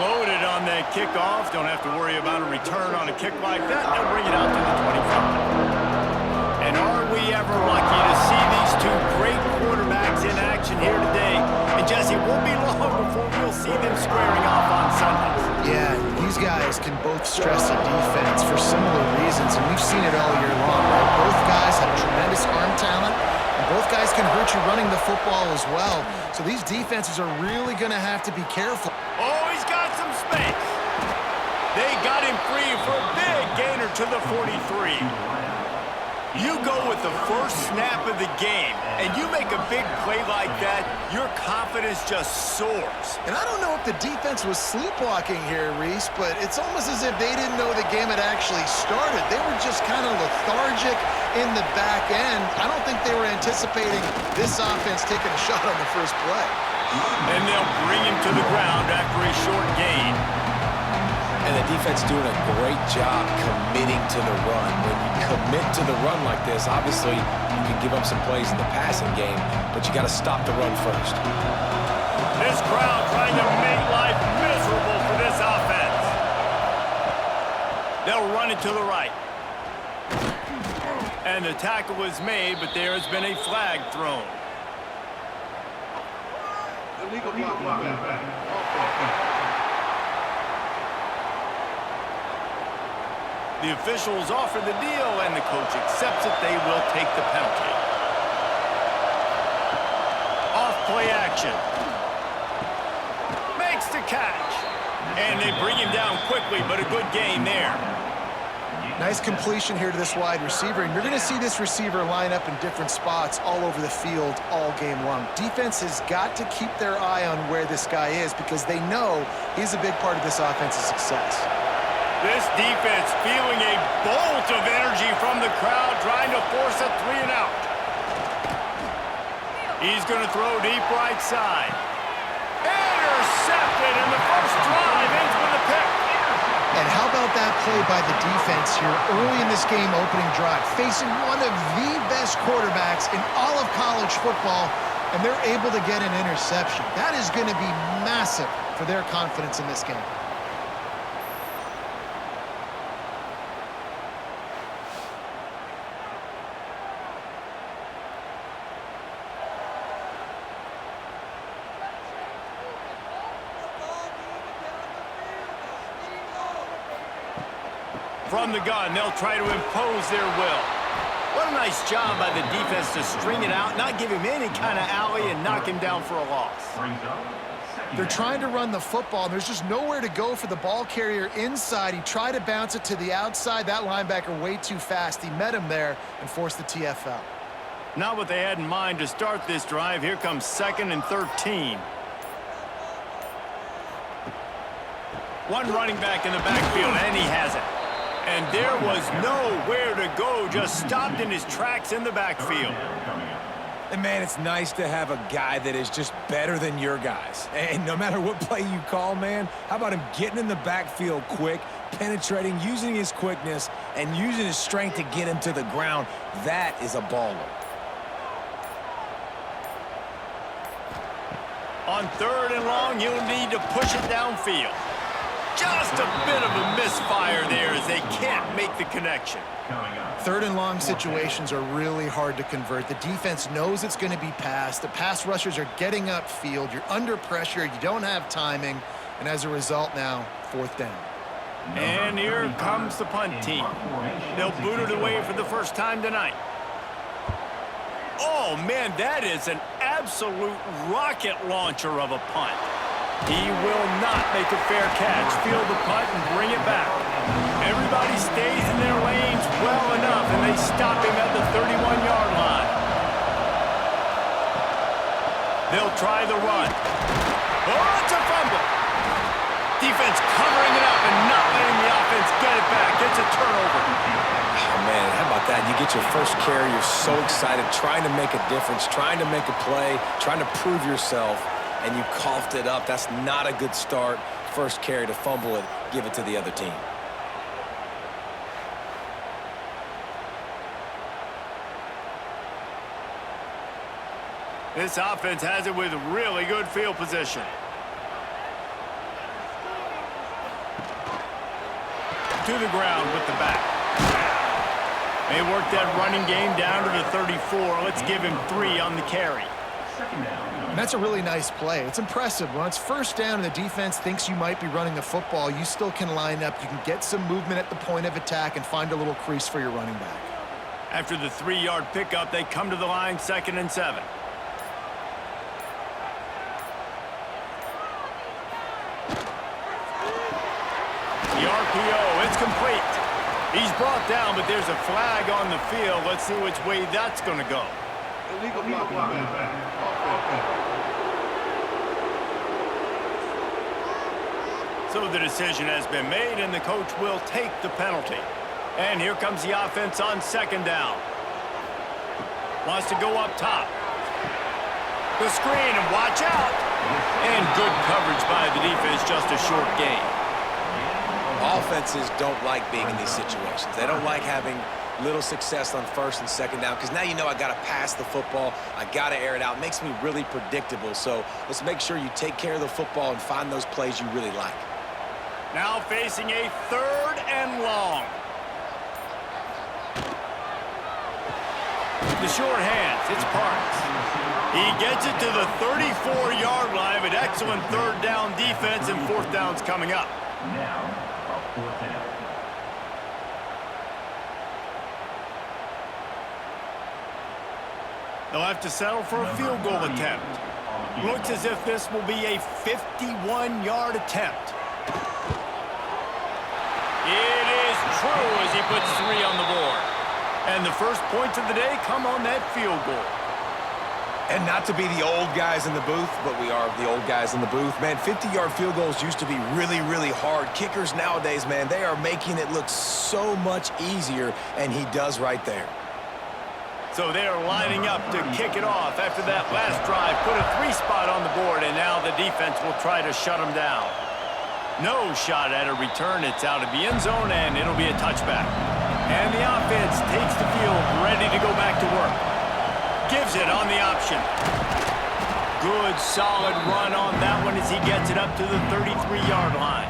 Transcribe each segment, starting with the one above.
loaded on that kickoff. Don't have to worry about a return on a kick like that. They'll bring it out to the 25. And are we ever lucky to see these two great quarterbacks in action here today? And Jesse, it won't be long before we'll see them squaring off on Sundays. Yeah, these guys can both stress the defense for similar reasons, and we've seen it all year long, right? Both guys have tremendous arm talent, and both guys can hurt you running the football as well. So these defenses are really going to have to be careful. Oh, he's got some space. They got him free for a big gainer to the 43. You go with the first snap of the game, and you make a big play like that, your confidence just soars. And I don't know if the defense was sleepwalking here, Reese, but it's almost as if they didn't know the game had actually started. They were just kind of lethargic in the back end. I don't think they were anticipating this offense taking a shot on the first play. And they'll bring him to the ground after a short gain. And the defense doing a great job committing to the run. When you commit to the run like this, obviously you can give up some plays in the passing game, but you got to stop the run first. This crowd trying to make life miserable for this offense. They'll run it to the right. And the tackle was made, but there has been a flag thrown. Illegal block. The officials offer the deal, and the coach accepts it. They will take the penalty. Off-play action. Makes the catch. And they bring him down quickly, but a good gain there. Nice completion here to this wide receiver, and you're going to see this receiver line up in different spots all over the field all game long. Defense has got to keep their eye on where this guy is because they know he's a big part of this offense's success. This defense feeling a bolt of energy from the crowd, trying to force a 3-and-out. He's going to throw deep right side. Intercepted, and the first drive ends with a pick. And how about that play by the defense here early in this game opening drive, facing one of the best quarterbacks in all of college football, and they're able to get an interception. That is going to be massive for their confidence in this game. From the gun, they'll try to impose their will. What a nice job by the defense to string it out, not give him any kind of alley, and knock him down for a loss. They're trying to run the football, and there's just nowhere to go for the ball carrier inside. He tried to bounce it to the outside. That linebacker way too fast. He met him there and forced the TFL. Not what they had in mind to start this drive. Here comes 2nd and 13. One running back in the backfield, and he has it. And there was nowhere to go, just stopped in his tracks in the backfield. And, man, it's nice to have a guy that is just better than your guys. And no matter what play you call, man, how about him getting in the backfield quick, penetrating, using his quickness, and using his strength to get him to the ground? That is a baller. On 3rd and long, you'll need to push it downfield. Just a bit of a misfire there as they can't make the connection. 3rd and long situations are really hard to convert. The defense knows it's going to be passed. The pass rushers are getting upfield. You're under pressure. You don't have timing. And as a result now, 4th down. And here comes the punt team. They'll boot it away for the first time tonight. Oh, man, that is an absolute rocket launcher of a punt. He will not make a fair catch, field the punt, and bring it back. Everybody stays in their lanes well enough, and they stop him at the 31-yard line. They'll try the run. Oh, it's a fumble. Defense covering it up and not letting the offense get it back. It's a turnover. Oh, man, how about that? You get your first carry, you're so excited, trying to make a difference, trying to make a play, trying to prove yourself. And you coughed it up. That's not a good start. First carry to fumble it, give it to the other team. This offense has it with really good field position. to the ground with the back. They work that running game down to the 34. Let's give him 3 on the carry. And that's a really nice play. It's impressive. When it's first down and the defense thinks you might be running the football, you still can line up. You can get some movement at the point of attack and find a little crease for your running back. After the 3-yard pickup, they come to the line, 2nd and 7. The RPO, it's complete. He's brought down, but there's a flag on the field. Let's see which way that's going to go. Illegal blocking. So the decision has been made, and the coach will take the penalty. And here comes the offense on 2nd down. Wants to go up top. The screen, and watch out. And good coverage by the defense, just a short gain. Offenses don't like being in these situations. They don't like having little success on 1st and 2nd down because now you know I got to pass the football. I got to air it out. It makes me really predictable. So let's make sure you take care of the football and find those plays you really like. Now facing a 3rd and long. The short hands, it's Parks. He gets it to the 34-yard line, but excellent 3rd down defense, and 4th down's coming up. They'll have to settle for a field goal attempt. Looks as if this will be a 51-yard attempt. It is true as he puts 3 on the board. And the first points of the day come on that field goal. And not to be the old guys in the booth, but we are the old guys in the booth. Man, 50-yard field goals used to be really, really hard. Kickers nowadays, man, they are making it look so much easier, and he does right there. So they are lining up to kick it off after that last drive. Put a 3 spot on the board, and now the defense will try to shut them down. No shot at a return. It's out of the end zone, and it'll be a touchback. And the offense takes the field, ready to go back to work. Gives it on the option. Good, solid run on that one as he gets it up to the 33-yard line.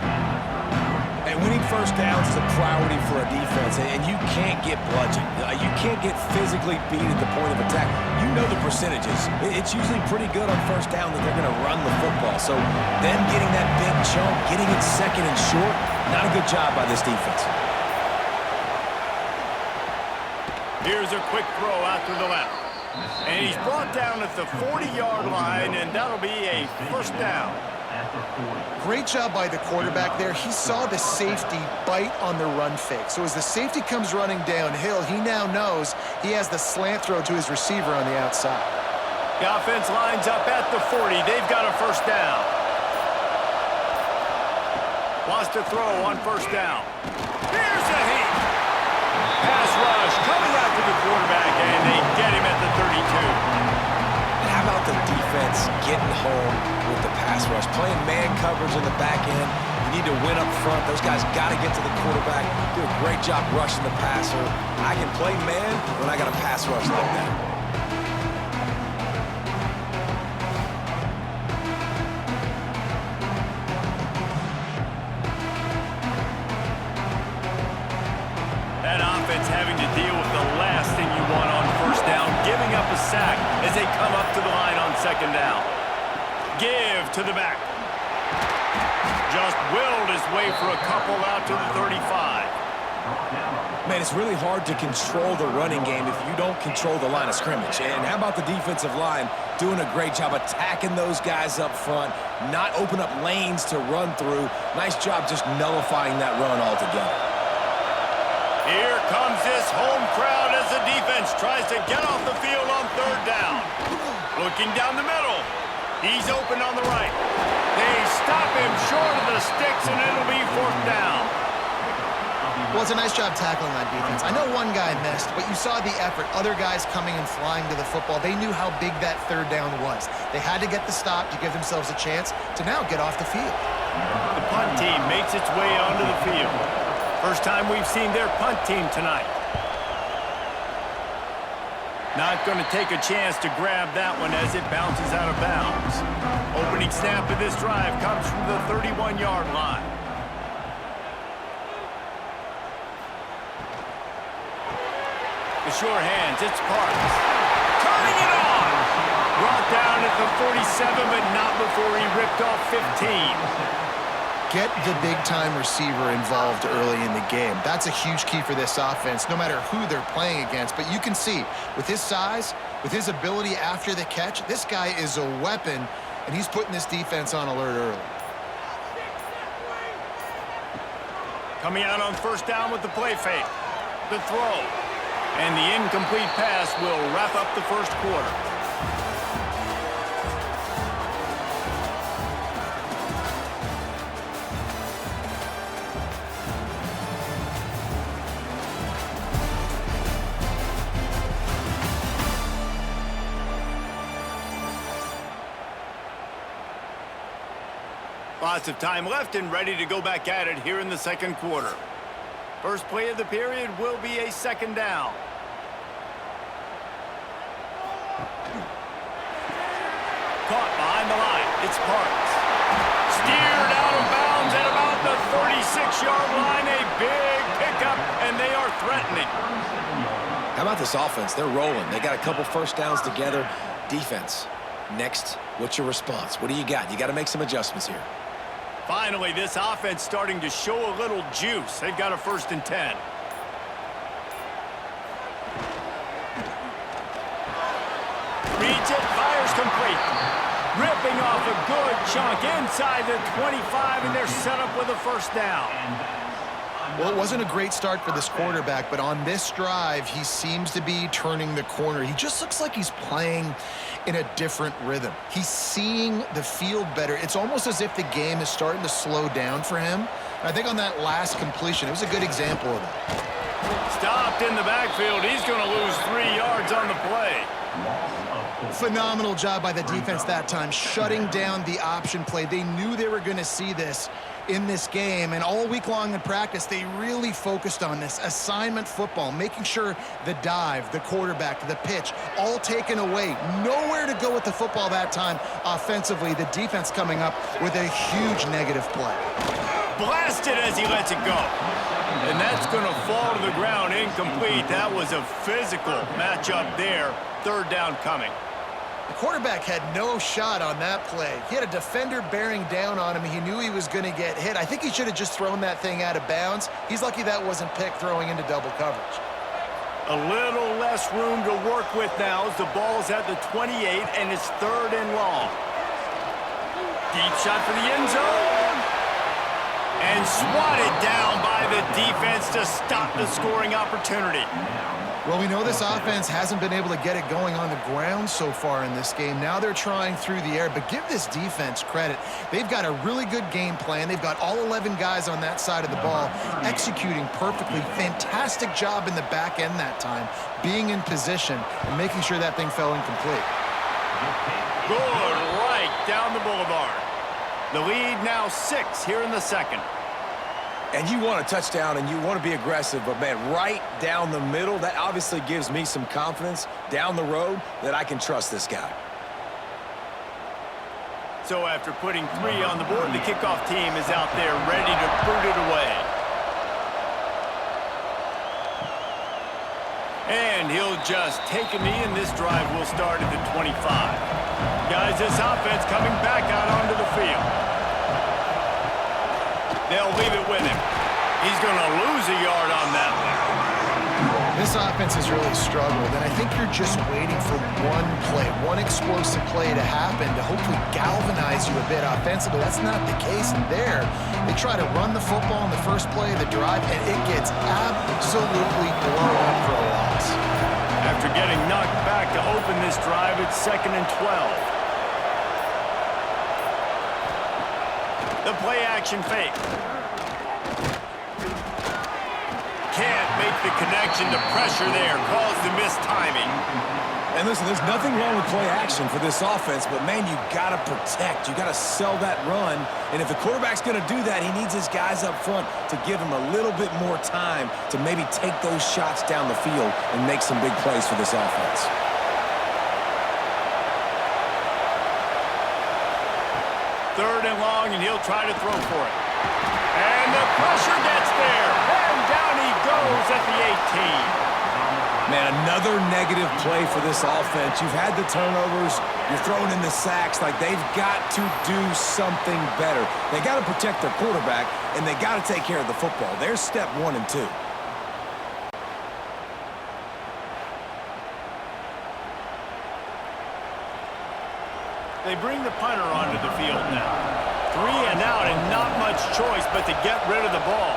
And winning first downs is a priority for a defense, and you can't get bludgeoned. You can't get physically beat at the point of attack. You know the percentages. It's usually pretty good on first down that they're going to run the football. So them getting that big chunk, getting it 2nd and short, not a good job by this defense. Here's a quick throw out to the left. And he's brought down at the 40-yard line, and that'll be a 1st down. Great job by the quarterback there. He saw the safety bite on the run fake. So as the safety comes running downhill, he now knows he has the slant throw to his receiver on the outside. The offense lines up at the 40. They've got a 1st down. Wants to throw on 1st down. Here's a heat. Pass rush coming out to the quarterback, and they get him at the 32. And how about the defense getting home with the pass rush? Playing man coverage in the back end. You need to win up front. Those guys got to get to the quarterback. Do a great job rushing the passer. I can play man when I got a pass rush like that. Having to deal with the last thing you want on 1st down, giving up a sack as they come up to the line on 2nd down. Give to the back. Just willed his way for a couple out to the 35. Man, it's really hard to control the running game if you don't control the line of scrimmage. And how about the defensive line doing a great job attacking those guys up front, not open up lanes to run through. Nice job just nullifying that run altogether. Here comes this home crowd as the defense tries to get off the field on 3rd down. Looking down the middle. He's open on the right. They stop him short of the sticks, and it'll be 4th down. Well, it's a nice job tackling that defense. I know one guy missed, but you saw the effort. Other guys coming and flying to the football. They knew how big that 3rd down was. They had to get the stop to give themselves a chance to now get off the field. The punt team makes its way onto the field. First time we've seen their punt team tonight. Not going to take a chance to grab that one as it bounces out of bounds. Opening snap of this drive comes from the 31-yard line. The sure hands, it's Parks. Turning it on! Brought down at the 47, but not before he ripped off 15. Get the big-time receiver involved early in the game. That's a huge key for this offense, no matter who they're playing against. But you can see, with his size, with his ability after the catch, this guy is a weapon, and he's putting this defense on alert early. Coming out on first down with the play fake. The throw. And the incomplete pass will wrap up the first quarter. Lots of time left and ready to go back at it here in the second quarter. First play of the period will be a second down. Caught behind the line. It's Parks. Steered out of bounds at about the 36-yard line. A big pickup, and they are threatening. How about this offense? They're rolling. They got a couple first downs together. Defense, next, what's your response? What do you got? You got to make some adjustments here. Finally, this offense starting to show a little juice. They've got a 1st and 10. Reads it, fires complete. Ripping off a good chunk inside the 25, and they're set up with a 1st down. Well, it wasn't a great start for this quarterback, but on this drive, he seems to be turning the corner. He just looks like he's playing in a different rhythm. He's seeing the field better. It's almost as if the game is starting to slow down for him. And I think on that last completion, it was a good example of that. Stopped in the backfield. He's going to lose 3 yards on the play. Phenomenal job by the defense that time, shutting down the option play. They knew they were going to see this in this game, and all week long in practice, they really focused on this assignment football, making sure the dive, the quarterback, the pitch, all taken away. Nowhere to go with the football that time offensively. The defense coming up with a huge negative play. Blasted as he lets it go. And that's going to fall to the ground incomplete. That was a physical matchup there. 3rd down coming. The quarterback had no shot on that play. He had a defender bearing down on him. He knew he was going to get hit. I think he should have just thrown that thing out of bounds. He's lucky that wasn't picked throwing into double coverage. A little less room to work with now as the ball's at the 28, and it's 3rd and long. Deep shot for the end zone. And swatted down by the defense to stop the scoring opportunity. Well, we know this offense hasn't been able to get it going on the ground so far in this game. Now they're trying through the air, but give this defense credit. They've got a really good game plan. They've got all 11 guys on that side of the ball executing perfectly. Fantastic job in the back end that time, being in position and making sure that thing fell incomplete. Good right down the boulevard. The lead now 6 here in the second. And you want a touchdown and you want to be aggressive, but man, right down the middle, that obviously gives me some confidence down the road that I can trust this guy. So after putting 3 on the board, the kickoff team is out there ready to boot it away. And he'll just take a knee, and this drive will start at the 25. Guys, this offense coming back out onto the field. They'll leave it with him. He's going to lose a yard on that one. This offense has really struggled, and I think you're just waiting for one play, one explosive play to happen to hopefully galvanize you a bit offensively. That's not the case there. They try to run the football in the first play of the drive, and it gets absolutely blown up for a loss. After getting knocked back to open this drive, it's 2nd and 12. The play-action fake. Can't make the connection to pressure there. Caused the missed timing. And listen, there's nothing wrong with play action for this offense, but man, you got to protect. You got to sell that run. And if the quarterback's going to do that, he needs his guys up front to give him a little bit more time to maybe take those shots down the field and make some big plays for this offense. Third and long, and he'll try to throw for it. And the pressure gets there. And down he goes at the 18. Man, another negative play for this offense. You've had the turnovers. You're throwing in the sacks. Like, they've got to do something better. They got to protect their quarterback, and they got to take care of the football. There's step 1 and 2. They bring the punter onto the field now. 3 and out, and not much choice but to get rid of the ball.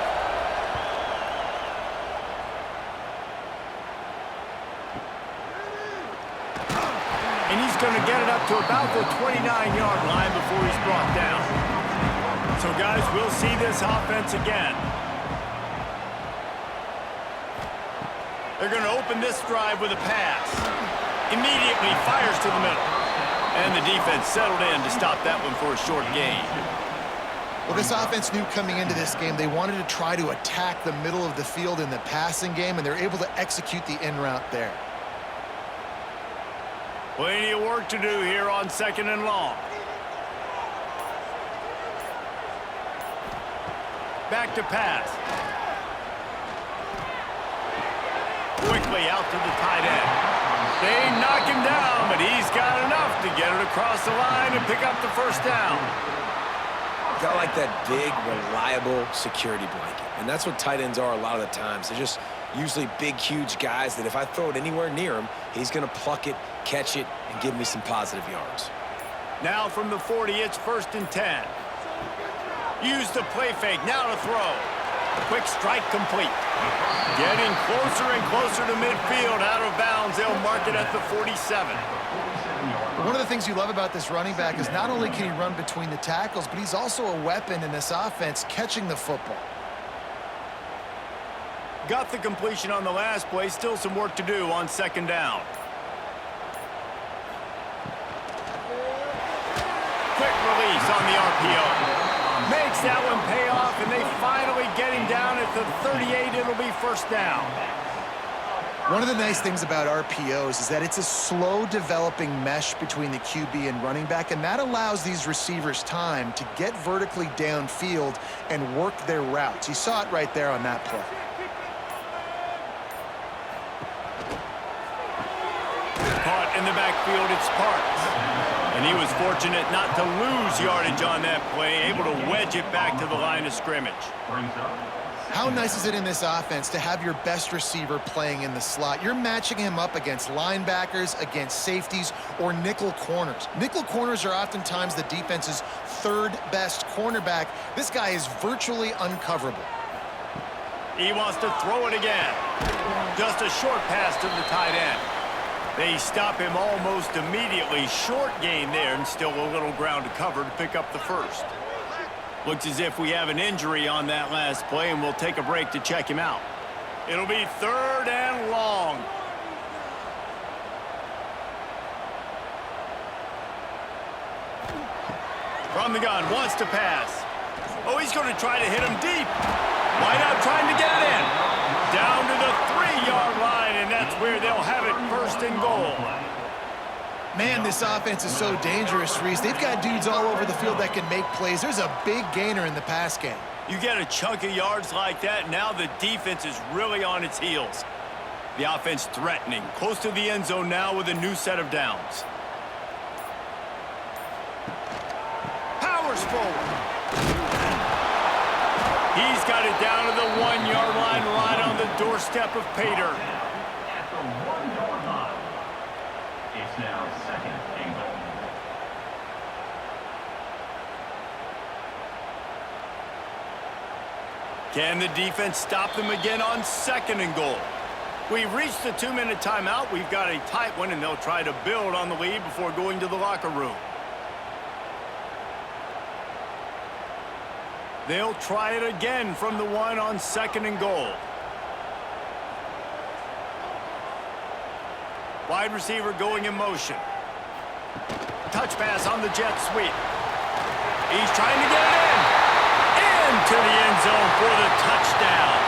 And he's going to get it up to about the 29-yard line before he's brought down. So, guys, we'll see this offense again. They're going to open this drive with a pass. Immediately fires to the middle. And the defense settled in to stop that one for a short gain. Well, this offense knew coming into this game they wanted to try to attack the middle of the field in the passing game, and they're able to execute the in route there. Plenty of work to do here on 2nd and long. Back to pass. Quickly out to the tight end. They knock him down, but he's got enough to get it across the line and pick up the first down. Got like that big, reliable security blanket. And that's what tight ends are a lot of the times. They're just usually big, huge guys that if I throw it anywhere near him, he's going to pluck it, catch it, and give me some positive yards. Now from the 40, it's 1st and 10. Use the play fake, now to throw. Quick strike complete. Getting closer and closer to midfield, out of bounds. They'll mark it at the 47. One of the things you love about this running back is not only can he run between the tackles, but he's also a weapon in this offense catching the football. Got the completion on the last play. Still some work to do on 2nd down. Quick release on the RPO. Makes that one pay off, and they finally get him down at the 38. It'll be 1st down. One of the nice things about RPOs is that it's a slow developing mesh between the QB and running back, and that allows these receivers time to get vertically downfield and work their routes. You saw it right there on that play. Caught in the backfield, it's Parks. And he was fortunate not to lose yardage on that play, able to wedge it back to the line of scrimmage. How nice is it in this offense to have your best receiver playing in the slot? You're matching him up against linebackers, against safeties, or nickel corners. Nickel corners are oftentimes the defense's 3rd best cornerback. This guy is virtually uncoverable. He wants to throw it again. Just a short pass to the tight end. They stop him almost immediately. Short gain there, and still a little ground to cover to pick up the first. Looks as if we have an injury on that last play, and we'll take a break to check him out. It'll be 3rd and long. From the gun, wants to pass. Oh, he's going to try to hit him deep. Wide out trying to get in. Down to the 3-yard line, and that's where they'll have it, 1st and goal. Man, this offense is so dangerous, Reese. They've got dudes all over the field that can make plays. There's a big gainer in the pass game. You get a chunk of yards like that, now the defense is really on its heels. The offense threatening, close to the end zone now with a new set of downs. Powers forward. He's got it down to the 1-yard line, right on the doorstep of Pater. At the 1-yard line, it's now 2nd and goal. Can the defense stop them again on 2nd and goal? We've reached the 2-minute timeout. We've got a tight one, and they'll try to build on the lead before going to the locker room. They'll try it again from the 1 on 2nd and goal. Wide receiver going in motion. Touch pass on the jet sweep. He's trying to get it in. Into the end zone for the touchdown.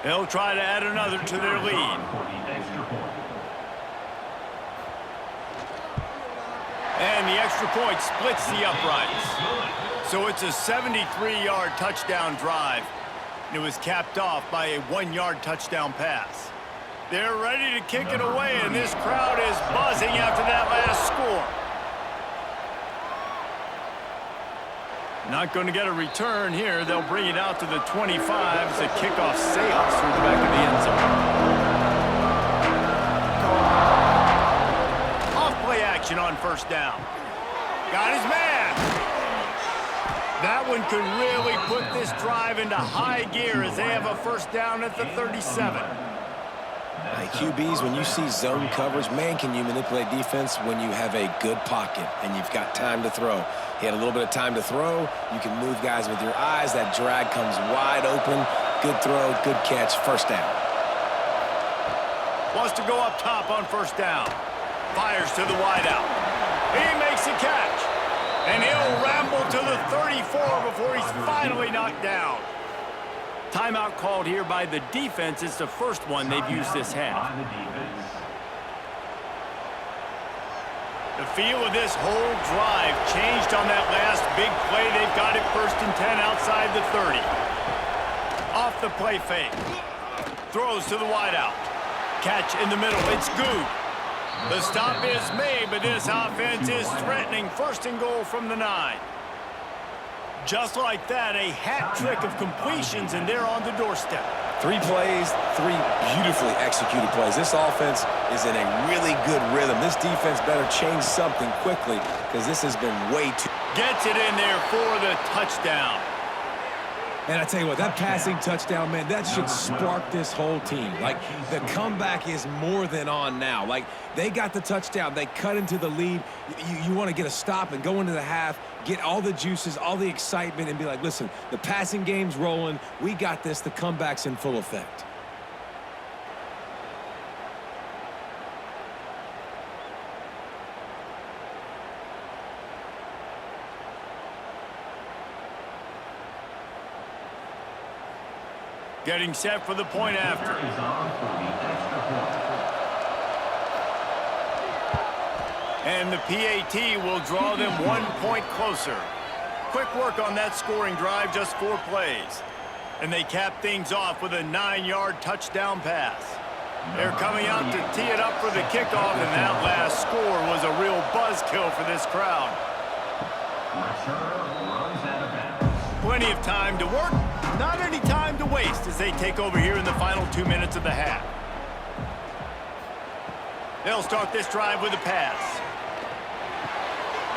They'll try to add another to their lead. For the extra point. And the extra point splits the uprights. So it's a 73-yard touchdown drive. It was capped off by a 1-yard touchdown pass. They're ready to kick it away, and this crowd is buzzing after that last score. Not going to get a return here. They'll bring it out to the 25 as the kickoff sails through the back of the end zone. Off-play action on first down. Got his man. That one could really put this drive into high gear as they have a first down at the 37. QBs, when you see zone coverage, man, can you manipulate defense when you have a good pocket and you've got time to throw. He had a little bit of time to throw. You can move guys with your eyes. That drag comes wide open. Good throw, good catch, first down. Wants to go up top on first down. Fires to the wideout. He makes a catch. And he'll ramble to the 34 before he's finally knocked down. Timeout called here by the defense. It's the first one they've used this half. The feel of this whole drive changed on that last big play. They've got it 1st and 10 outside the 30. Off the play fake. Throws to the wideout. Catch in the middle. It's good. The stop is made, but this offense is threatening. 1st and goal from the 9. Just like that, a hat trick of completions, and they're on the doorstep. 3 plays, 3 beautifully executed plays. This offense is in a really good rhythm. This defense better change something quickly because this has been way too... Gets it in there for the touchdown. And I tell you what, that passing touchdown, man, that should spark this whole team. Like, the comeback is more than on now. Like, they got the touchdown. They cut into the lead. You want to get a stop and go into the half, get all the juices, all the excitement, and be like, listen, the passing game's rolling. We got this. The comeback's in full effect. Getting set for the point after. And the PAT will draw them 1 point closer. Quick work on that scoring drive, just 4 plays. And they cap things off with a 9-yard touchdown pass. They're coming out to tee it up for the kickoff, and that last score was a real buzzkill for this crowd. Plenty of time to work, not any time to waste as they take over here in the final 2 minutes of the half. They'll start this drive with a pass.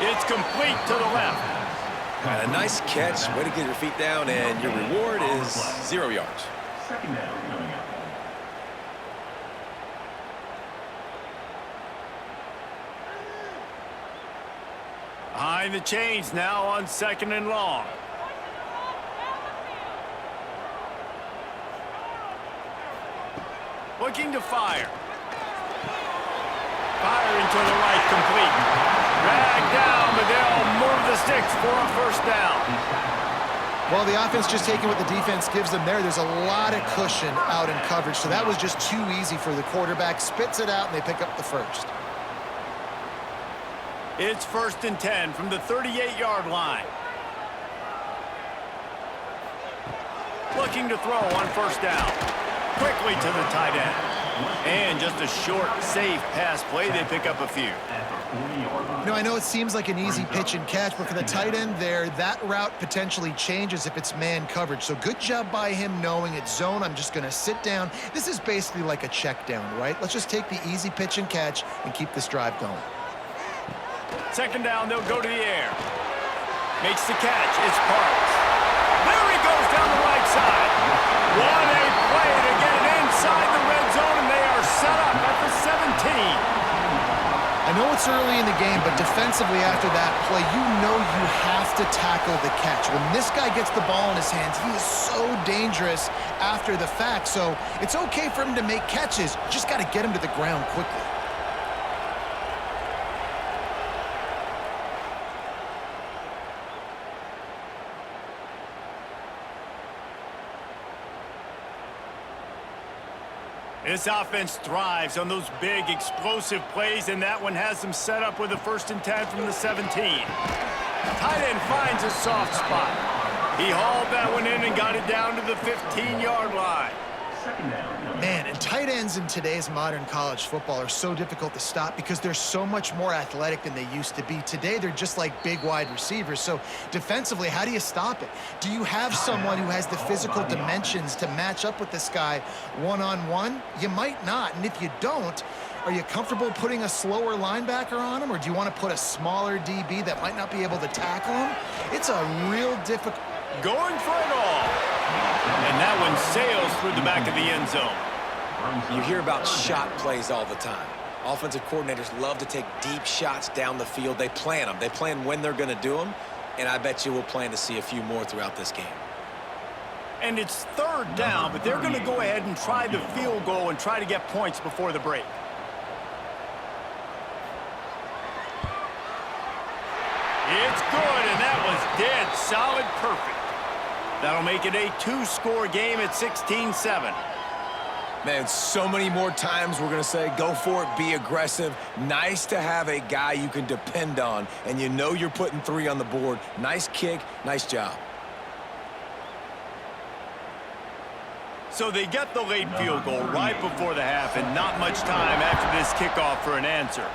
It's complete to the left. Got a nice catch. Way to get your feet down, and your reward is 0 yards. Second down coming up. Behind the chains now on 2nd and long. Looking to fire. Firing to the right, complete. Dragged down, but they'll move the sticks for a first down. Well, the offense just taking what the defense gives them there. There's a lot of cushion out in coverage, so that was just too easy for the quarterback. Spits it out, and they pick up the first. It's 1st and 10 from the 38-yard line. Looking to throw on first down. Quickly to the tight end. And just a short, safe pass play. They pick up a few. You know, I know it seems like an easy pitch and catch, but for the tight end there, that route potentially changes if it's man coverage. So good job by him knowing it's zone. I'm just going to sit down. This is basically like a check down, right? Let's just take the easy pitch and catch and keep this drive going. 2nd down, they'll go to the air. Makes the catch. It's Parks. There he goes down the right side. What a play to get it inside the red zone, and they are set up at the 17. I know it's early in the game, but defensively after that play, you know you have to tackle the catch. When this guy gets the ball in his hands, he is so dangerous after the fact. So it's okay for him to make catches. You just got to get him to the ground quickly. This offense thrives on those big, explosive plays, and that one has them set up with a 1st and 10 from the 17. Tight end finds a soft spot. He hauled that one in and got it down to the 15-yard line. Second down. Man, and tight ends in today's modern college football are so difficult to stop because they're so much more athletic than they used to be. Today, they're just like big wide receivers. So defensively, how do you stop it? Do you have someone who has the physical dimensions to match up with this guy one-on-one? You might not, and if you don't, are you comfortable putting a slower linebacker on him, or do you want to put a smaller DB that might not be able to tackle him? It's a real difficult... Going for it all. And that one sails through the back of the end zone. You hear about shot plays all the time. Offensive coordinators love to take deep shots down the field. They plan them. They plan when they're going to do them, and I bet you we'll plan to see a few more throughout this game. And it's 3rd down, but they're going to go ahead and try the field goal and try to get points before the break. It's good, and that was dead solid perfect. That'll make it a 2-score game at 16-7. Man, so many more times we're going to say, go for it, be aggressive. Nice to have a guy you can depend on, and you know you're putting 3 on the board. Nice kick, nice job. So they get the late field goal right before the half, and not much time after this kickoff for an answer.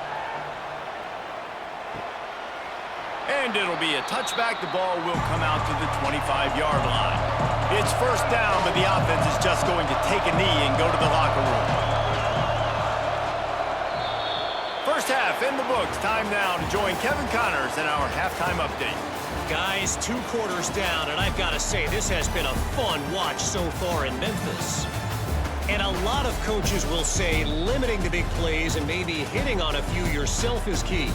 And it'll be a touchback. The ball will come out to the 25-yard line. It's 1st down, but the offense is just going to take a knee and go to the locker room. First half in the books. Time now to join Kevin Connors in our halftime update. Guys, 2 quarters down, and I've got to say, this has been a fun watch so far in Memphis. And a lot of coaches will say limiting the big plays and maybe hitting on a few yourself is key.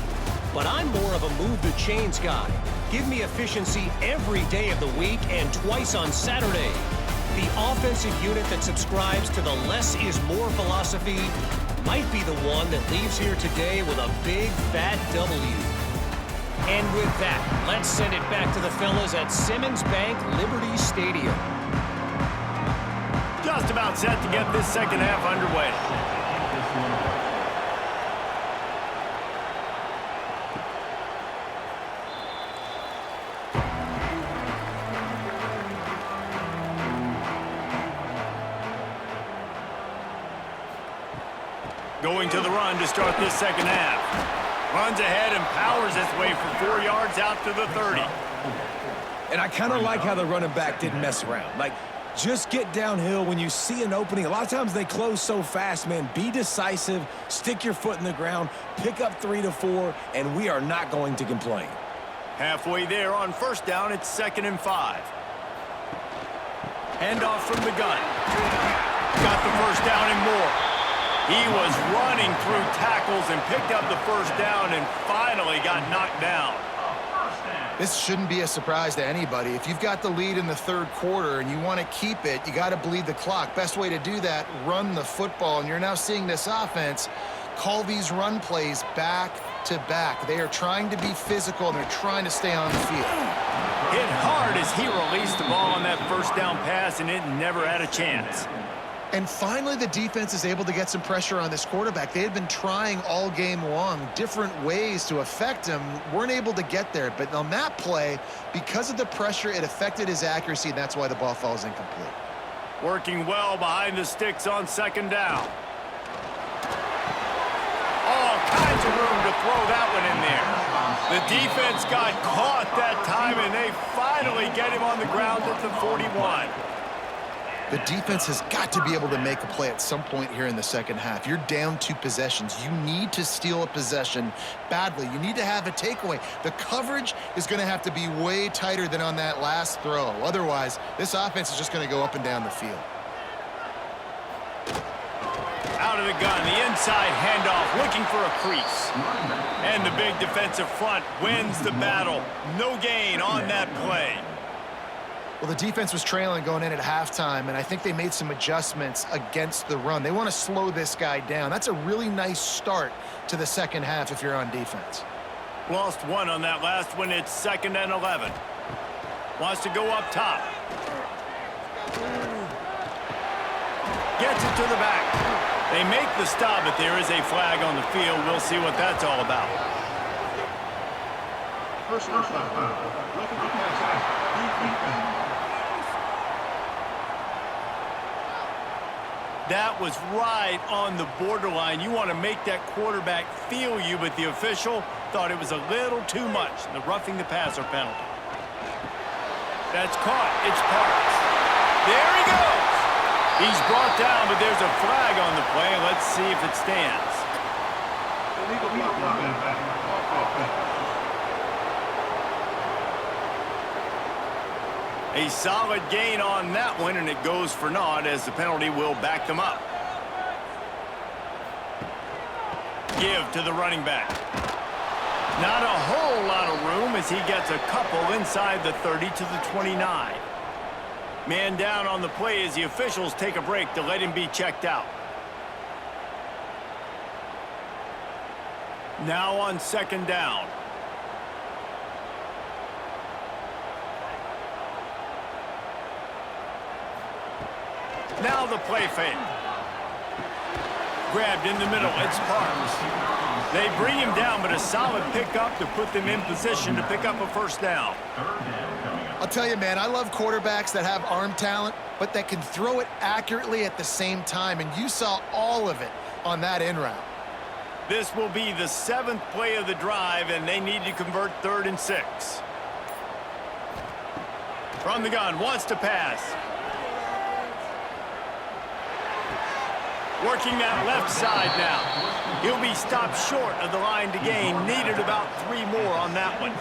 But I'm more of a move the chains guy. Give me efficiency every day of the week and twice on Saturday. The offensive unit that subscribes to the less is more philosophy might be the one that leaves here today with a big fat W. And with that, let's send it back to the fellas at Simmons Bank Liberty Stadium. Just about set to get this second half underway. Going to the run to start this second half. Runs ahead and powers his way for 4 yards out to the 30. And I kind of like how the running back didn't mess around. Like, just get downhill when you see an opening. A lot of times they close so fast, man. Be decisive, stick your foot in the ground, pick up 3 to 4, and we are not going to complain. Halfway there on 1st down, it's 2nd and 5. Handoff from the gun. Got the 1st down and more. He was running through tackles and picked up the 1st down and finally got knocked down. This shouldn't be a surprise to anybody. If you've got the lead in the 3rd quarter and you want to keep it, you got to bleed the clock. Best way to do that, run the football. And you're now seeing this offense call these run plays back to back. They are trying to be physical, and they're trying to stay on the field. Hit hard as he released the ball on that 1st down pass, and it never had a chance. And finally, the defense is able to get some pressure on this quarterback. They had been trying all game long different ways to affect him, weren't able to get there. But on that play, because of the pressure, it affected his accuracy, and that's why the ball falls incomplete. Working well behind the sticks on 2nd down. All kinds of room to throw that one in there. The defense got caught that time, and they finally get him on the ground at the 41. The defense has got to be able to make a play at some point here in the second half. You're down 2 possessions. You need to steal a possession badly. You need to have a takeaway. The coverage is going to have to be way tighter than on that last throw. Otherwise, this offense is just going to go up and down the field. Out of the gun, the inside handoff, looking for a crease. And the big defensive front wins the battle. No gain on that play. Well, the defense was trailing going in at halftime, and I think they made some adjustments against the run. They want to slow this guy down. That's a really nice start to the second half if you're on defense. Lost 1 on that last one. It's 2nd and 11. Wants to go up top. Gets it to the back. They make the stop, but there is a flag on the field. We'll see what that's all about. Personal foul. Roughing the passer. That was right on the borderline. You want to make that quarterback feel you, but the official thought it was a little too much. The roughing the passer penalty. That's caught. It's Parks. There he goes. He's brought down, but there's a flag on the play. Let's see if it stands. Illegal block. A solid gain on that one, and it goes for naught as the penalty will back them up. Give to the running back. Not a whole lot of room as he gets a couple inside the 30 to the 29. Man down on the play as the officials take a break to let him be checked out. Now on second down. Now the play fake. Grabbed in the middle. It's Parks. They bring him down, but a solid pickup to put them in position to pick up a first down. I'll tell you, man, I love quarterbacks that have arm talent, but that can throw it accurately at the same time, and you saw all of it on that in route. This will be the 7th play of the drive, and they need to convert 3rd and 6. From the gun, wants to pass. Working that left side now. He'll be stopped short of the line to gain. Needed about 3 more on that one.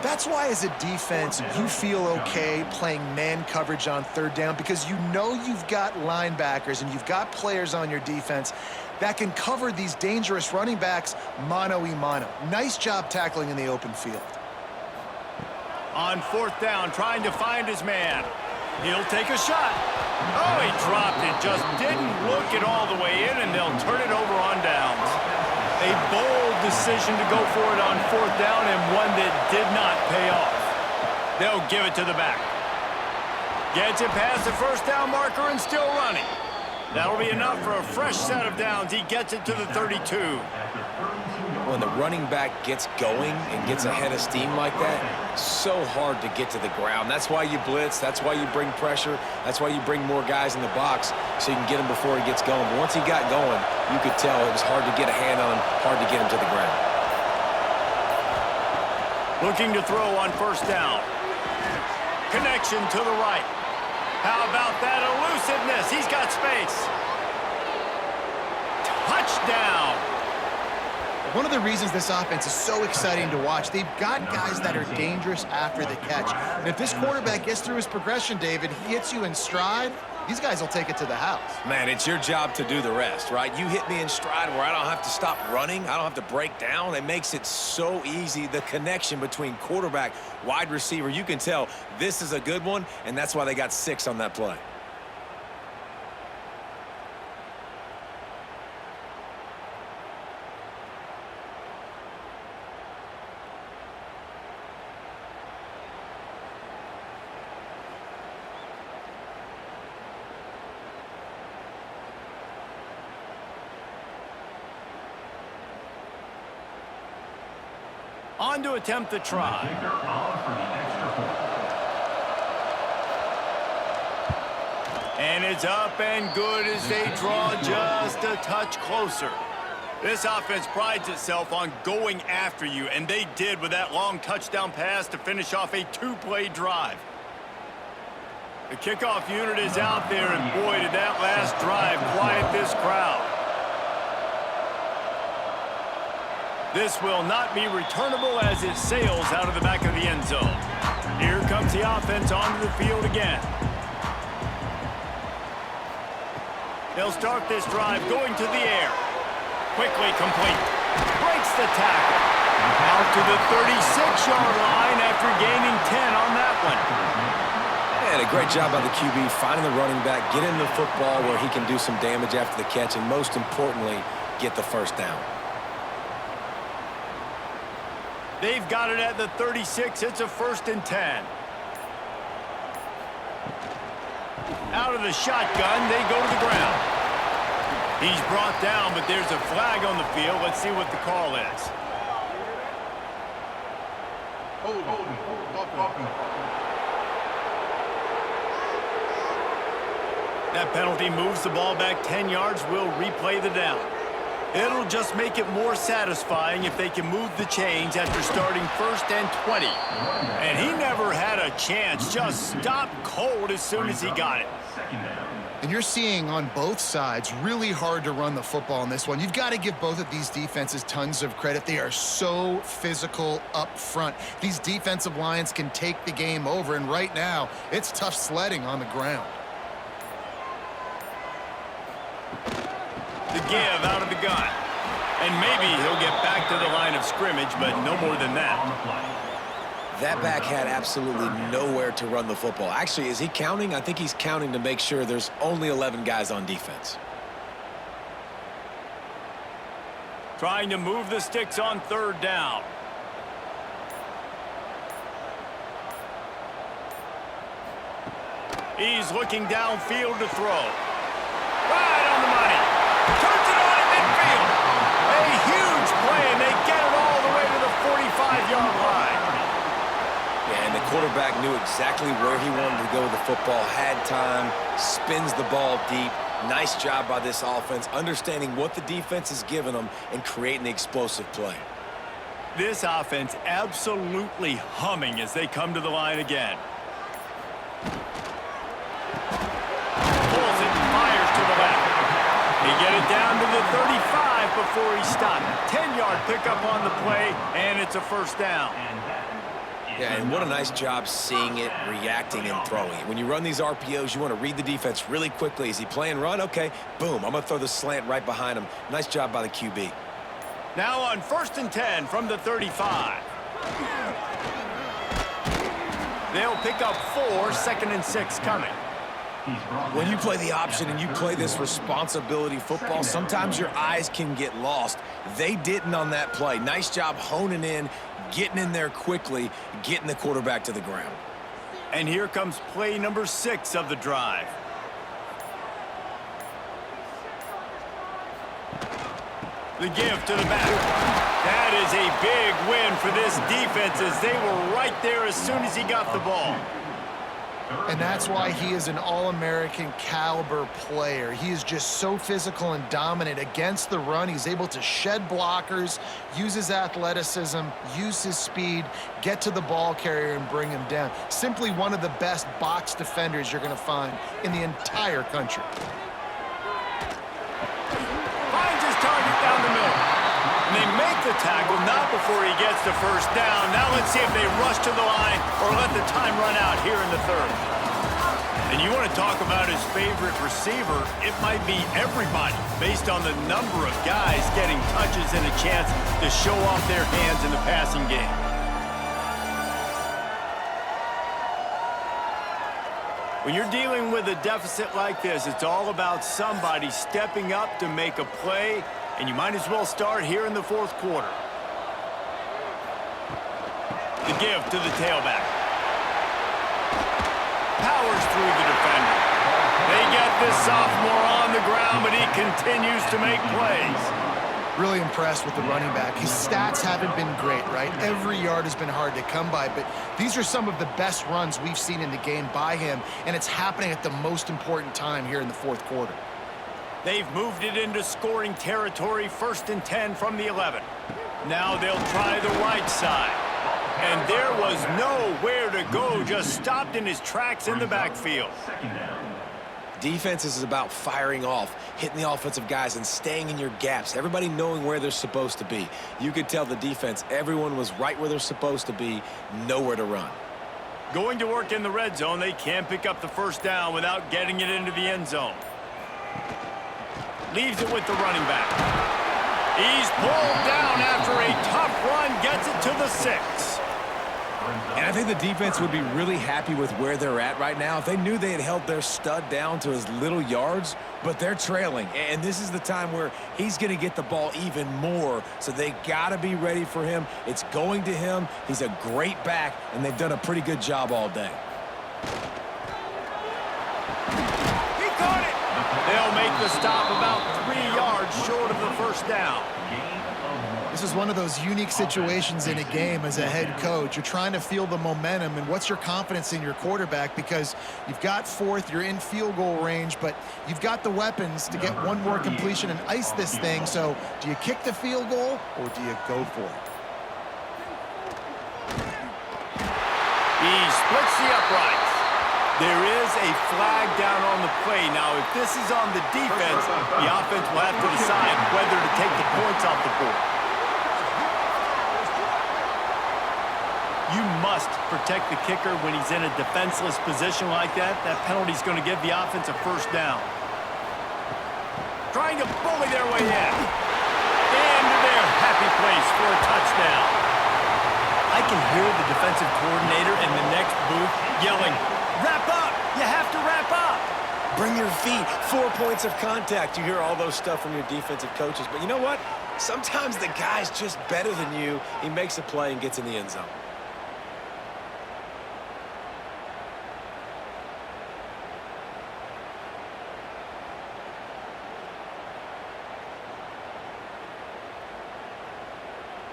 That's why as a defense, you feel okay playing man coverage on 3rd down because you know you've got linebackers and you've got players on your defense that can cover these dangerous running backs mano-a-mano. Nice job tackling in the open field. On 4th down, trying to find his man. He'll take a shot. Oh, he dropped it. Just didn't look it all the way in, and they'll turn it over on downs. A bold decision to go for it on 4th down and one that did not pay off. They'll give it to the back. Gets it past the first down marker and still running. That'll be enough for a fresh set of downs. He gets it to the 32. When the running back gets going and gets ahead of steam like that, so hard to get to the ground. That's why you blitz. That's why you bring pressure. That's why you bring more guys in the box so you can get him before he gets going. But once he got going, you could tell it was hard to get a hand on him, hard to get him to the ground. Looking to throw on 1st down. Connection to the right. How about that elusiveness? He's got space. Touchdown. One of the reasons this offense is so exciting to watch, they've got guys that are dangerous after the catch. And if this quarterback gets through his progression, David, he hits you in stride, these guys will take it to the house. Man, it's your job to do the rest, right? You hit me in stride where I don't have to stop running. I don't have to break down. It makes it so easy. The connection between quarterback, wide receiver, you can tell this is a good one, and that's why they got 6 on that play. On to attempt the try. And it's up and good as they draw just a touch closer. This offense prides itself on going after you, and they did with that long touchdown pass to finish off a 2-play drive. The kickoff unit is out there, and boy, did that last drive quiet this crowd. This will not be returnable as it sails out of the back of the end zone. Here comes the offense onto the field again. They'll start this drive going to the air. Quickly complete. Breaks the tackle. Out to the 36-yard line after gaining 10 on that one. And a great job by the QB finding the running back, getting the football where he can do some damage after the catch, and most importantly, get the first down. They've got it at the 36. It's a 1st and 10. Out of the shotgun, they go to the ground. He's brought down, but there's a flag on the field. Let's see what the call is. That penalty moves the ball back 10 yards. We'll replay the down. It'll just make it more satisfying if they can move the chains after starting 1st and 20. And he never had a chance. Just stopped cold as soon as he got it. And you're seeing on both sides really hard to run the football in this one. You've got to give both of these defenses tons of credit. They are so physical up front. These defensive lines can take the game over, and right now it's tough sledding on the ground. The give out of the gun. And maybe he'll get back to the line of scrimmage, but no more than that. That back had absolutely nowhere to run the football. Actually, is he counting? I think he's counting to make sure there's only 11 guys on defense. Trying to move the sticks on 3rd down. He's looking downfield to throw. Right on the money. Turns it on at midfield. A huge play, and they get it all the way to the 45-yard line. Yeah, and the quarterback knew exactly where he wanted to go with the football, had time, spins the ball deep. Nice job by this offense, understanding what the defense is giving them and creating the explosive play. This offense absolutely humming as they come to the line again. Pulls it and fires to the left. He get it down to the 35 before he stopped. 10-yard pickup on the play, and it's a 1st down. Yeah, and what a nice job seeing it, reacting, and throwing it. When you run these RPOs, you want to read the defense really quickly. Is he playing run? Okay, boom, I'm going to throw the slant right behind him. Nice job by the QB. Now on 1st and 10 from the 35. They'll pick up 4, 2nd and 6 coming. When you play the option and you play this responsibility football, sometimes your eyes can get lost. They didn't on that play. Nice job honing in, getting in there quickly, getting the quarterback to the ground. And here comes play number 6 of the drive. The give to the back. That is a big win for this defense as they were right there as soon as he got the ball. And that's why he is an All-American caliber player. He is just so physical and dominant against the run. He's able to shed blockers, use his athleticism, use his speed, get to the ball carrier and bring him down. Simply one of the best box defenders you're going to find in the entire country. Finds his target down the middle. And they make the tackle, not before he gets the 1st down. Now let's see if they rush to the line or let the time run out here in the 3rd. And you want to talk about his favorite receiver, it might be everybody based on the number of guys getting touches and a chance to show off their hands in the passing game. When you're dealing with a deficit like this, it's all about somebody stepping up to make a play, and you might as well start here in the 4th quarter. The give to the tailback. Powers through the defender. They get this sophomore on the ground, but he continues to make plays. Really impressed with the running back. His stats haven't been great, right? Every yard has been hard to come by, but these are some of the best runs we've seen in the game by him, and it's happening at the most important time here in the 4th quarter. They've moved it into scoring territory, 1st and 10 from the 11. Now they'll try the right side. And there was nowhere to go, just stopped in his tracks in the backfield. Defense is about firing off, hitting the offensive guys and staying in your gaps, everybody knowing where they're supposed to be. You could tell the defense, everyone was right where they're supposed to be, nowhere to run. Going to work in the red zone, they can't pick up the 1st down without getting it into the end zone. Leaves it with the running back. He's pulled down after a tough run, gets it to the 6. And I think the defense would be really happy with where they're at right now if they knew they had held their stud down to his little yards, but they're trailing. And this is the time where he's going to get the ball even more, so they got to be ready for him. It's going to him. He's a great back, and they've done a pretty good job all day. make the stop about 3 yards short of the first down. This is one of those unique situations in a game as a head coach. You're trying to feel the momentum, and what's your confidence in your quarterback, because you've got fourth, you're in field goal range, but you've got the weapons to get one more completion and ice this thing. So do you kick the field goal or do you go for it? He splits the uprights. There is a flag down on the play. Now, if this is on the defense, the offense will have to decide whether to take the points off the board. You must protect the kicker when he's in a defenseless position like that. That penalty is going to give the offense a first down. Trying to bully their way in. Into their happy place for a touchdown. I can hear the defensive coordinator in the next booth yelling, "Wrap up! You have to wrap up!" Bring your feet. 4 points of contact. You hear all those stuff from your defensive coaches. But you know what? Sometimes the guy's just better than you. He makes a play and gets in the end zone.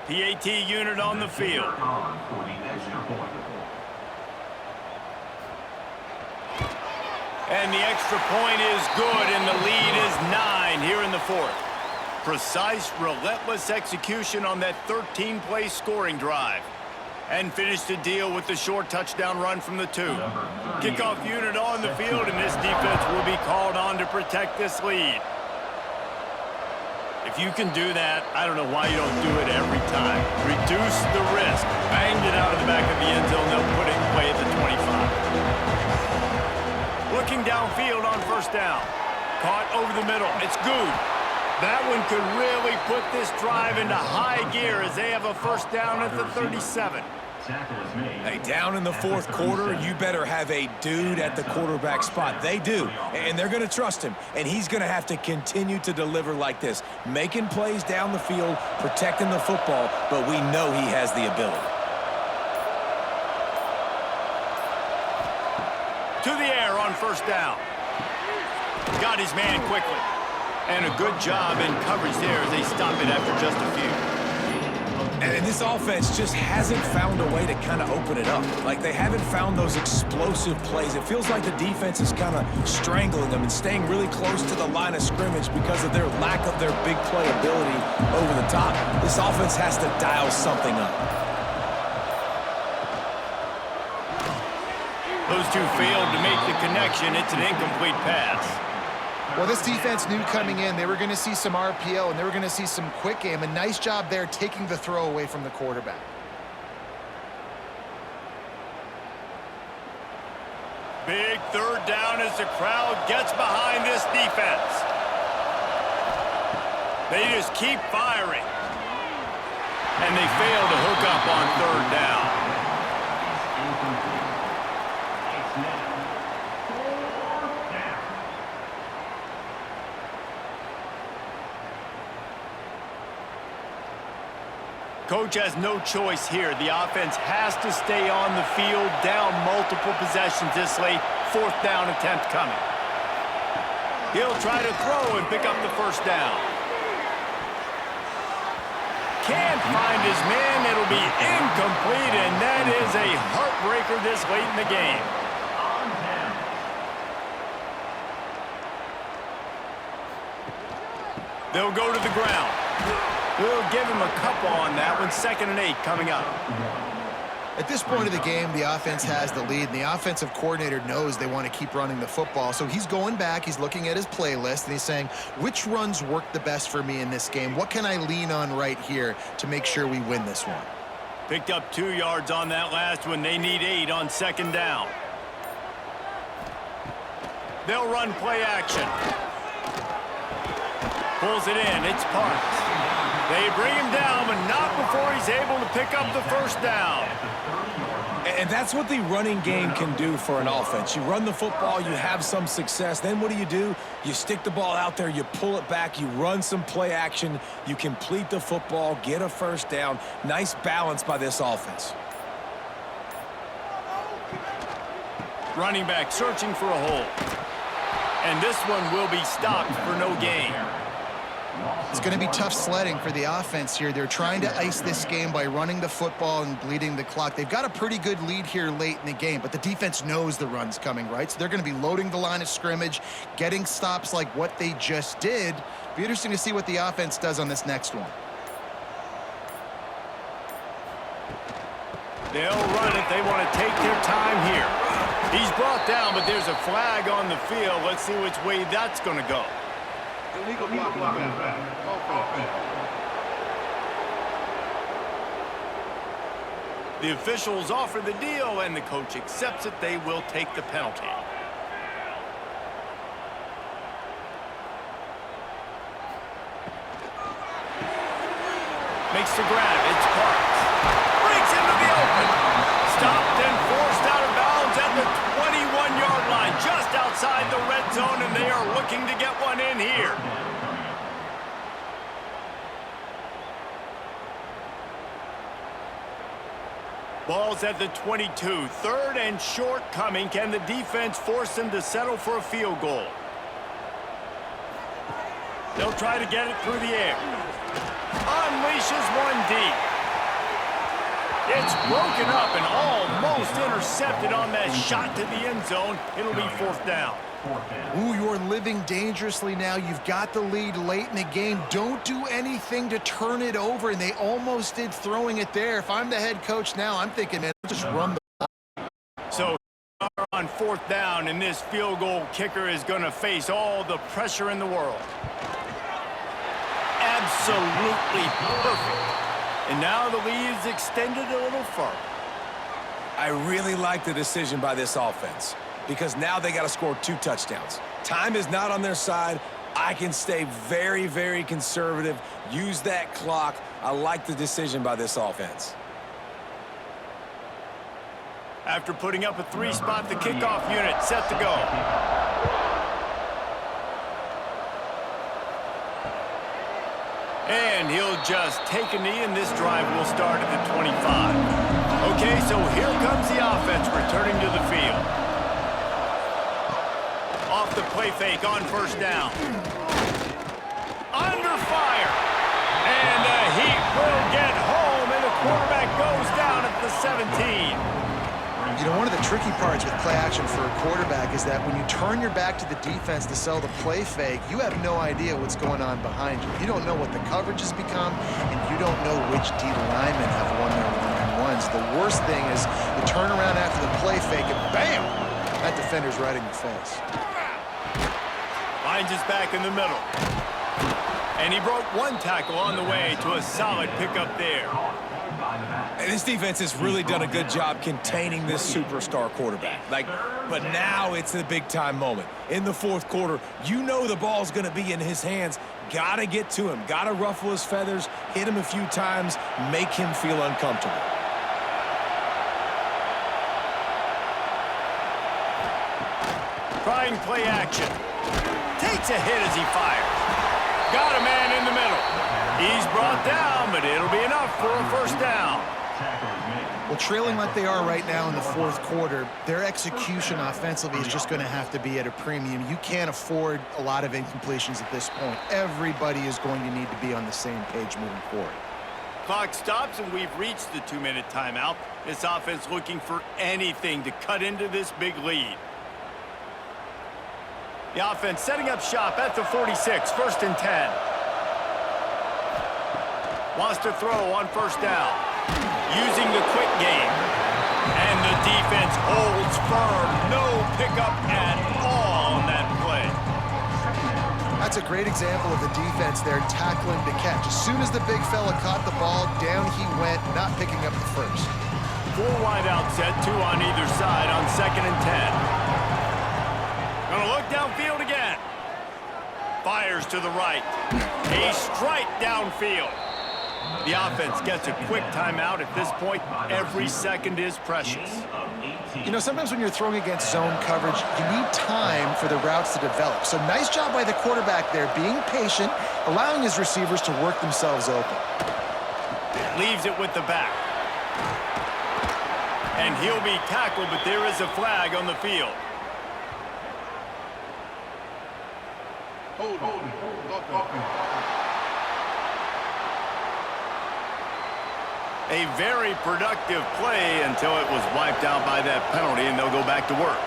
PAT unit on the field. And the extra point is good, and the lead is 9 here in the fourth. Precise, relentless execution on that 13-play scoring drive. And finished the deal with the short touchdown run from the 2. Kickoff unit on the field, and this defense will be called on to protect this lead. If you can do that, I don't know why you don't do it every time. Reduce the risk. Banged it out of the back of the end zone. They'll put it in play at the 25. Looking downfield on first down. Caught over the middle. It's good. That one could really put this drive into high gear as they have a first down at the 37. Hey, down in the fourth quarter, you better have a dude at the quarterback spot. They do, and they're going to trust him, and he's going to have to continue to deliver like this, making plays down the field, protecting the football, but we know he has the ability. To the air on first down. Got his man quickly. And a good job in coverage there as they stop it after just a few. And this offense just hasn't found a way to kind of open it up. Like, they haven't found those explosive plays. It feels like the defense is kind of strangling them and staying really close to the line of scrimmage because of their lack of their big play ability over the top. This offense has to dial something up. Those two failed to make the connection. It's an incomplete pass. Well, this defense knew coming in they were going to see some RPO and they were going to see some quick game. A nice job there taking the throw away from the quarterback. Big third down as the crowd gets behind this defense. They just keep firing. And they fail to hook up on third down. Coach has no choice here. The offense has to stay on the field, down multiple possessions this late. Fourth down attempt coming. He'll try to throw and pick up the first down. Can't find his man. It'll be incomplete, and that is a heartbreaker this late in the game. They'll go to the ground. We'll give him a couple on that one. 2nd and 8 coming up. At this point of the game, the offense has the lead, and the offensive coordinator knows they want to keep running the football. So he's going back, he's looking at his playlist, and he's saying, which runs work the best for me in this game? What can I lean on right here to make sure we win this one? Picked up 2 yards on that last one. They need 8 on 2nd down. They'll run play action. Pulls it in. It's Parks. They bring him down, but not before he's able to pick up the first down. And that's what the running game can do for an offense. You run the football, you have some success. Then what do? You stick the ball out there, you pull it back, you run some play action, you complete the football, get a first down. Nice balance by this offense. Running back searching for a hole. And this one will be stopped for no gain. It's going to be tough sledding for the offense here. They're trying to ice this game by running the football and bleeding the clock. They've got a pretty good lead here late in the game, but the defense knows the run's coming, right? So they're going to be loading the line of scrimmage, getting stops like what they just did. Be interesting to see what the offense does on this next one. They'll run it. They want to take their time here. He's brought down, but there's a flag on the field. Let's see which way that's going to go. Illegal blocking back. Offense. The officials offer the deal, and the coach accepts it. They will take the penalty. Makes the grab. It's Parks. Breaks into the open. Stopped and forced out of bounds at the 21-yard line, just outside the red zone, and they are looking to get one in here. Ball's at the 22. 3rd and short coming. Can the defense force them to settle for a field goal? They'll try to get it through the air. Unleashes one deep. It's broken up and almost intercepted on that shot to the end zone. It'll be 4th down. Ooh, you're living dangerously now. You've got the lead late in the game. Don't do anything to turn it over, and they almost did throwing it there. If I'm the head coach now, I'm thinking, man, just run the ball. So on 4th down, and this field goal kicker is going to face all the pressure in the world. Absolutely perfect. And now the lead is extended a little further. I really like the decision by this offense because now they got to score 2 touchdowns. Time is not on their side. I can stay very, very conservative, use that clock. I like the decision by this offense. After putting up a 3-spot, the kickoff unit set to go. And he'll just take a knee, and this drive will start at the 25. Okay, so here comes the offense returning to the field. Off the play fake on 1st down. Under fire. And the Heat will get home, and the quarterback goes down at the 17. You know, one of the tricky parts with play action for a quarterback is that when you turn your back to the defense to sell the play fake, you have no idea what's going on behind you. You don't know what the coverage has become, and you don't know which D linemen have won their one-on-ones. The worst thing is you turn around after the play fake, and bam! That defender's right in your face. Finds his back in the middle. And he broke 1 tackle on the way to a solid pickup there. And this defense has really done a good job containing this superstar quarterback. But now it's the big-time moment. In the 4th quarter, you know the ball's going to be in his hands. Got to get to him. Got to ruffle his feathers, hit him a few times, make him feel uncomfortable. Trying play action. Takes a hit as he fires. Got a man in the middle. He's brought down, but it'll be enough for a 1st down. Well, trailing like they are right now in the 4th quarter, their execution offensively is just going to have to be at a premium. You can't afford a lot of incompletions at this point. Everybody is going to need to be on the same page moving forward. Clock stops, and we've reached the 2-minute timeout. This offense looking for anything to cut into this big lead. The offense setting up shop at the 46, 1st and 10. Wants to throw on 1st down. Using the quick game. And the defense holds firm. No pickup at all on that play. That's a great example of the defense there tackling to catch. As soon as the big fella caught the ball, down he went, not picking up the first. 4 wide out set, 2 on either side on 2nd and 10. Gonna look downfield again. Fires to the right. A strike downfield. The offense gets a quick timeout at this point. Every second is precious. You know, sometimes when you're throwing against zone coverage, you need time for the routes to develop. So nice job by the quarterback there, being patient, allowing his receivers to work themselves open. Leaves it with the back. And he'll be tackled, but there is a flag on the field. A very productive play until it was wiped out by that penalty, and they'll go back to work.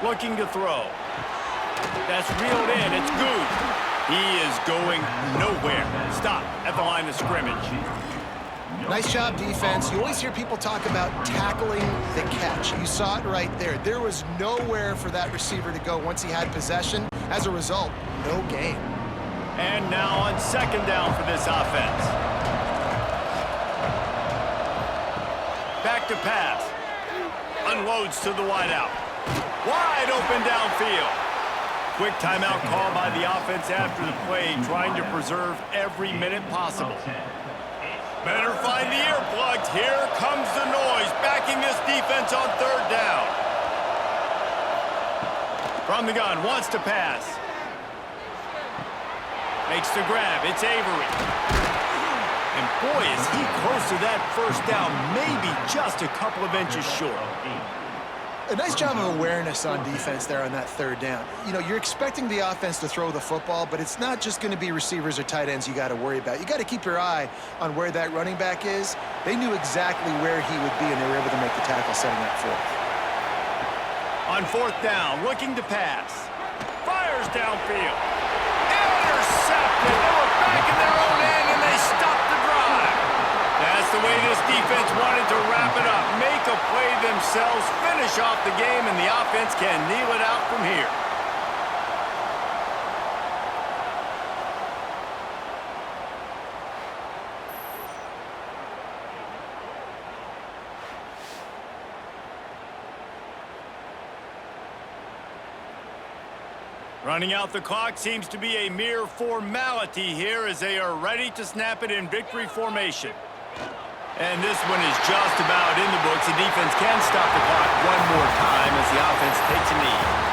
Looking to throw. That's reeled in. It's good. He is going nowhere. Stop at the line of scrimmage. Nice job, defense. You always hear people talk about tackling the catch. You saw it right there. There was nowhere for that receiver to go once he had possession. As a result, no gain. And now on second down for this offense. Back to pass. Unloads to the wideout. Wide open downfield. Quick timeout call by the offense after the play, trying to preserve every minute possible. Better find the earplugs. Here comes the noise, backing this defense on third down. From the gun, wants to pass. Makes the grab. It's Avery. And boy, is he close to that first down, maybe just a couple of inches short. A nice job of awareness on defense there on that third down. You know, you're expecting the offense to throw the football, but it's not just going to be receivers or tight ends you got to worry about. You got to keep your eye on where that running back is. They knew exactly where he would be, and they were able to make the tackle setting up fourth. On fourth down, looking to pass. Fires downfield. Intercepted. They were back in their own end, and they stopped the drive. That's the way this defense wanted to wrap it up. Make a play themselves, finish off the game, and the offense can kneel it out from here. Running out the clock seems to be a mere formality here as they are ready to snap it in victory formation. And this one is just about in the books. The defense can stop the clock one more time as the offense takes a knee.